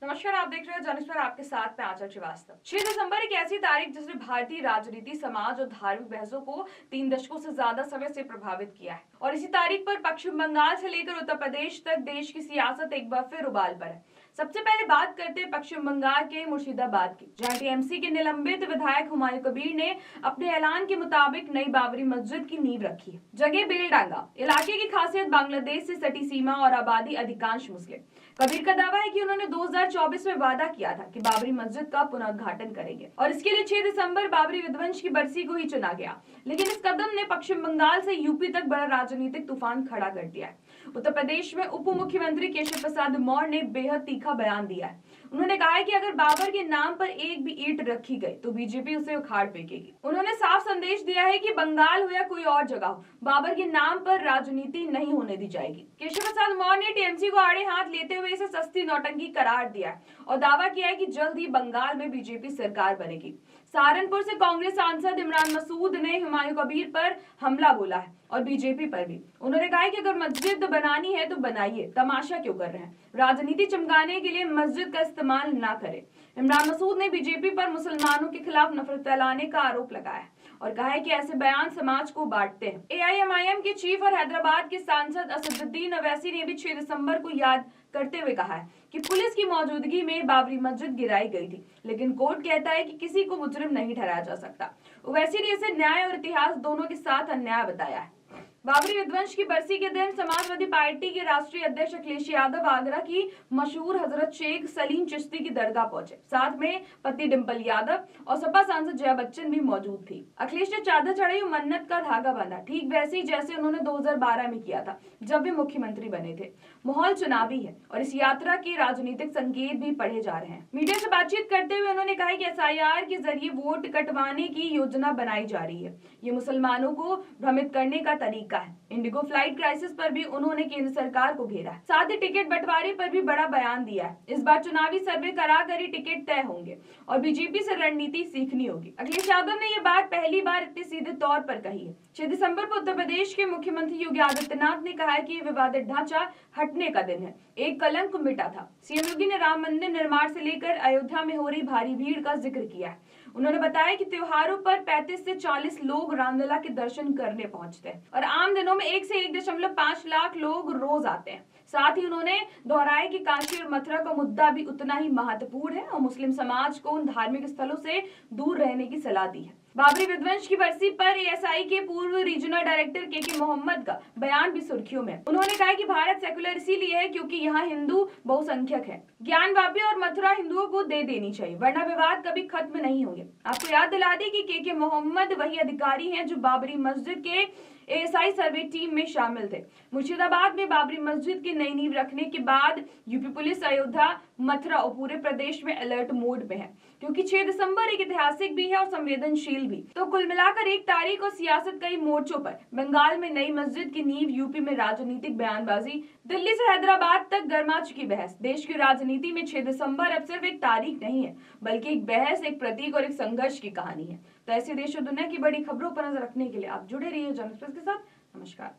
नमस्कार, आप देख रहे हैं जन पर आपके साथ मैं आंचल श्रीवास्तव। 6 दिसंबर एक ऐसी तारीख जिसने भारतीय राजनीति, समाज और धार्मिक बहसों को 3 दशकों से ज्यादा समय से प्रभावित किया है। और इसी तारीख पर पश्चिम बंगाल से लेकर उत्तर प्रदेश तक देश की सियासत एक बार फिर उबाल पर है। सबसे पहले बात करते हैं पश्चिम बंगाल के मुर्शिदाबाद की, जहां टीएमसी के निलंबित विधायक हुमायूं कबीर ने अपने ऐलान के मुताबिक नई बाबरी मस्जिद की नींव रखी है। जगह बेलडांगा इलाके की खासियत बांग्लादेश से सटी सीमा और आबादी अधिकांश मुस्लिम। कबीर का दावा है कि उन्होंने 2024 में वादा किया था कि बाबरी मस्जिद का पुनरुद्घाटन करेंगे और इसके लिए 6 दिसंबर बाबरी विध्वंस की बरसी को ही चुना गया। लेकिन इस कदम ने पश्चिम बंगाल से यूपी तक बड़ा राजनीतिक तूफान खड़ा कर दिया है। उत्तर प्रदेश में उप मुख्यमंत्री केशव प्रसाद मौर्य ने बेहद तीखा बयान दिया है। उन्होंने कहा है कि अगर बाबर के नाम पर एक भी ईंट रखी गई तो बीजेपी उसे उखाड़ फेंकेगी। उन्होंने साफ संदेश दिया है कि बंगाल हो या कोई और जगह हो, बाबर के नाम पर राजनीति नहीं होने दी जाएगी। केशव प्रसाद मौर्य ने टीएमसी को आड़े हाथ लेते हुए इसे सस्ती नौटंकी करार दिया है और दावा किया है कि जल्द ही बंगाल में बीजेपी सरकार बनेगी। सहारनपुर से कांग्रेस सांसद इमरान मसूद ने हुमायूं कबीर पर हमला बोला है और बीजेपी पर भी। उन्होंने कहा है कि अगर मस्जिद बनानी है तो बनाइए, तमाशा क्यों कर रहे हैं, राजनीति चमकाने के लिए मस्जिद का इस्तेमाल ना करें। इमरान मसूद ने बीजेपी पर मुसलमानों के खिलाफ नफरत फैलाने का आरोप लगाया है और कहा है कि ऐसे बयान समाज को बांटते हैं। एआईएमआईएम के चीफ और हैदराबाद के सांसद असदुद्दीन अवैसी ने भी 6 दिसंबर को याद करते हुए कहा है कि पुलिस की मौजूदगी में बाबरी मस्जिद गिराई गई थी, लेकिन कोर्ट कहता है कि किसी को मुजरिम नहीं ठहराया जा सकता। ओवैसी ने इसे न्याय और इतिहास दोनों के साथ अन्याय बताया है। बाबरी विध्वंस की बरसी के दिन समाजवादी पार्टी के राष्ट्रीय अध्यक्ष अखिलेश यादव आगरा की मशहूर हजरत शेख सलीम चिश्ती की दरगाह पहुंचे। साथ में पत्नी डिंपल यादव और सपा सांसद जया बच्चन भी मौजूद थी। अखिलेश ने चादर चढ़ाई और मन्नत का धागा बांधा, ठीक वैसे ही जैसे उन्होंने 2012 में किया था जब वे मुख्यमंत्री बने थे। माहौल चुनावी है और इस यात्रा के राजनीतिक संकेत भी पढ़े जा रहे हैं। मीडिया से बातचीत करते हुए उन्होंने कहा कि एसआईआर के जरिए वोट कटवाने की योजना बनाई जा रही है। ये मुसलमानों को भ्रमित करने का तरीका है। इंडिगो फ्लाइट क्राइसिस पर भी उन्होंने केंद्र सरकार को घेरा है। साथ ही टिकट बंटवारे पर भी बड़ा बयान दिया है। इस बार चुनावी सर्वे कराकर ही टिकट तय होंगे और बीजेपी से रणनीति सीखनी होगी। अखिलेश यादव ने यह बात पहली बार इतने सीधे तौर पर कही है। 6 दिसंबर को उत्तर प्रदेश के मुख्यमंत्री योगी आदित्यनाथ ने कहा है कि विवादित ढांचा हटने का दिन है, एक कलंक मिटा था। सीएम योगी ने राम मंदिर निर्माण से लेकर अयोध्या में हो रही भारी भीड़ का जिक्र किया है। उन्होंने बताया कि त्योहारों पर 35 से 40 लोग रामलला के दर्शन करने पहुंचते हैं और आम दिनों में 1 से 1.5 लाख लोग रोज आते हैं। साथ ही उन्होंने दोहराया कि काशी और मथुरा का मुद्दा भी उतना ही महत्वपूर्ण है और मुस्लिम समाज को उन धार्मिक स्थलों से दूर रहने की सलाह दी है। बाबरी विध्वंस की बरसी पर एएसआई के पूर्व रीजनल डायरेक्टर के मोहम्मद का बयान भी सुर्खियों में। उन्होंने कहा कि भारत सेकुलर इसीलिए है क्योंकि यहाँ हिंदू बहुसंख्यक है। ज्ञान वापी और मथुरा हिंदुओं को दे देनी चाहिए, वरना विवाद कभी खत्म नहीं होंगे। आपको याद दिला दें कि के मोहम्मद वही अधिकारी हैं जो बाबरी मस्जिद के एएसआई सर्वे टीम में शामिल थे। मुर्शिदाबाद में बाबरी मस्जिद की नई नींव रखने के बाद यूपी पुलिस अयोध्या, मथुरा और पूरे प्रदेश में अलर्ट मोड में है, क्योंकि 6 दिसंबर एक ऐतिहासिक भी है और संवेदनशील भी। तो कुल मिलाकर एक तारीख और सियासत कई मोर्चों पर, बंगाल में नई मस्जिद की नींव, यूपी में राजनीतिक बयानबाजी, दिल्ली से हैदराबाद तक गर्मा चुकी बहस। देश की राजनीति में 6 दिसंबर अब सिर्फ एक तारीख नहीं है, बल्कि एक बहस, एक प्रतीक और एक संघर्ष की कहानी है। तो ऐसे देश और दुनिया की बड़ी खबरों पर नजर रखने के लिए आप जुड़े रहिए जनएक्सप्रेस के साथ। नमस्कार।